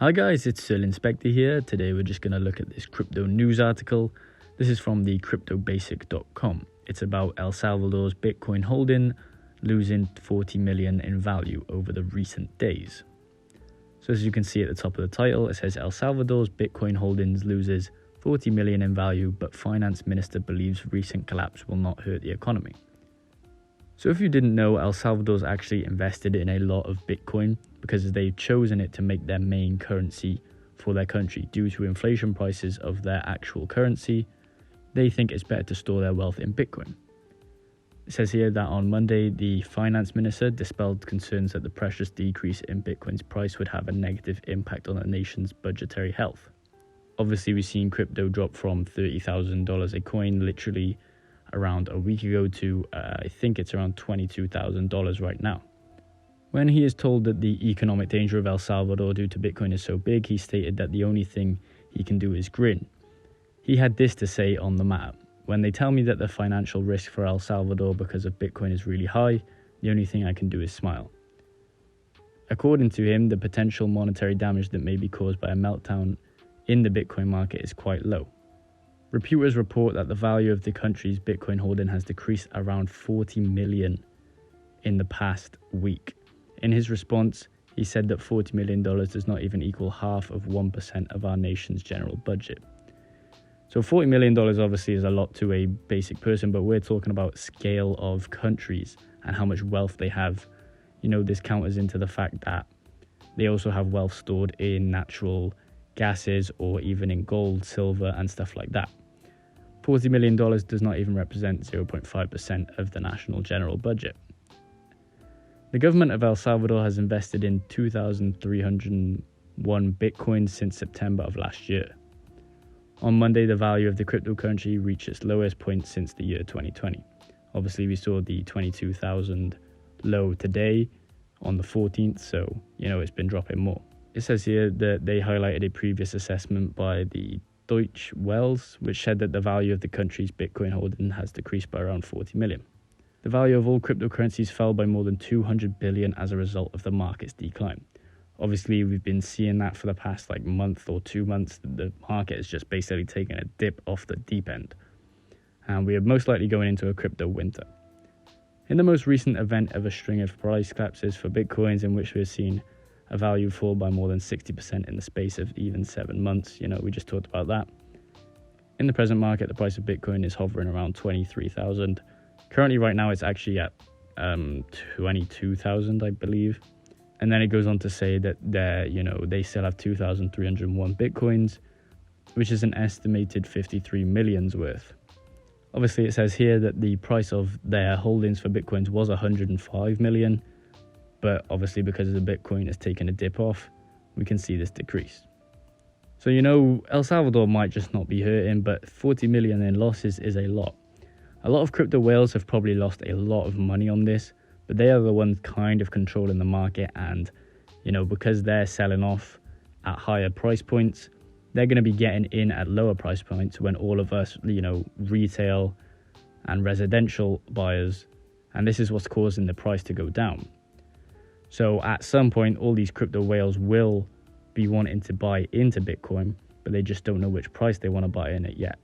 Hi guys, it's Sir Inspector here. Today we're just going to look at this crypto news article. This is from the cryptobasic.com. It's about El Salvador's Bitcoin holding losing 40 million in value over the recent days. So as you can see at the top of the title, it says El Salvador's Bitcoin holdings loses 40 million in value, but finance minister believes recent collapse will not hurt the economy. So if you didn't know, El Salvador's actually invested in a lot of Bitcoin because they've chosen it to make their main currency for their country. Due to inflation prices of their actual currency, they think it's better to store their wealth in Bitcoin. It says here that on Monday, the finance minister dispelled concerns that the precious decrease in Bitcoin's price would have a negative impact on the nation's budgetary health. Obviously, we've seen crypto drop from $30,000 a coin literally around a week ago to I think it's around $22,000 right now. When he is told that the economic danger of El Salvador due to Bitcoin is so big, he stated that the only thing he can do is grin. He had this to say on the matter: "When they tell me that the financial risk for El Salvador because of Bitcoin is really high, the only thing I can do is smile." According to him, the potential monetary damage that may be caused by a meltdown in the Bitcoin market is quite low. Reporters report that the value of the country's Bitcoin holding has decreased around 40 million in the past week. In his response, he said that $40 million does not even equal half of 1% of our nation's general budget. So $40 million obviously is a lot to a basic person, but we're talking about scale of countries and how much wealth they have. This counters into the fact that they also have wealth stored in natural gases or even in gold, silver, and stuff like that. $40 million does not even represent 0.5% of the national general budget. The government of El Salvador has invested in 2,301 Bitcoins since September of last year. On Monday, the value of the cryptocurrency reached its lowest point since the year 2020. Obviously, we saw the 22,000 low today on the 14th, so it's been dropping more. It says here that they highlighted a previous assessment by the Deutsche Welles, which said that the value of the country's Bitcoin holding has decreased by around 40 million. The value of all cryptocurrencies fell by more than 200 billion as a result of the market's decline. Obviously, we've been seeing that for the past month or 2 months. The market is just basically taking a dip off the deep end, and we are most likely going into a crypto winter. In the most recent event of a string of price collapses for Bitcoins, in which we've seen a value fall by more than 60% in the space of even 7 months. We just talked about that. In the present market, the price of Bitcoin is hovering around 23,000. Currently, right now, it's actually at 22,000, I believe. And then it goes on to say that they still have 2,301 Bitcoins, which is an estimated 53 millions worth. Obviously, it says here that the price of their holdings for Bitcoins was 105 million. But obviously, because the Bitcoin has taken a dip off, we can see this decrease. So, El Salvador might just not be hurting, but 40 million in losses is a lot. A lot of crypto whales have probably lost a lot of money on this, but they are the ones kind of controlling the market. And, because they're selling off at higher price points, they're going to be getting in at lower price points when all of us, retail and residential buyers, and this is what's causing the price to go down. So at some point, all these crypto whales will be wanting to buy into Bitcoin, but they just don't know which price they want to buy in it yet.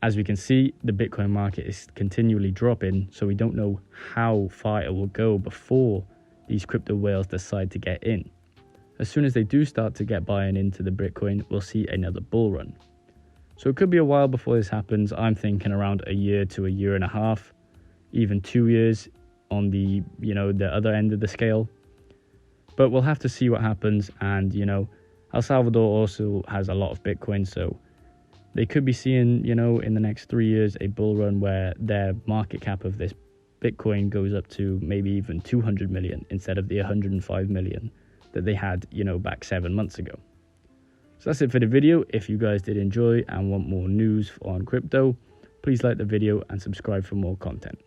As we can see, the Bitcoin market is continually dropping, so we don't know how far it will go before these crypto whales decide to get in. As soon as they do start to get buying into the Bitcoin, we'll see another bull run. So it could be a while before this happens. I'm thinking around a year to a year and a half, even 2 years on the other end of the scale. But we'll have to see what happens. And El Salvador also has a lot of Bitcoin, so they could be seeing in the next 3 years a bull run where their market cap of this Bitcoin goes up to maybe even 200 million instead of the 105 million that they had back 7 months ago. So that's it for the video. If you guys did enjoy and want more news on crypto, please like the video and subscribe for more content.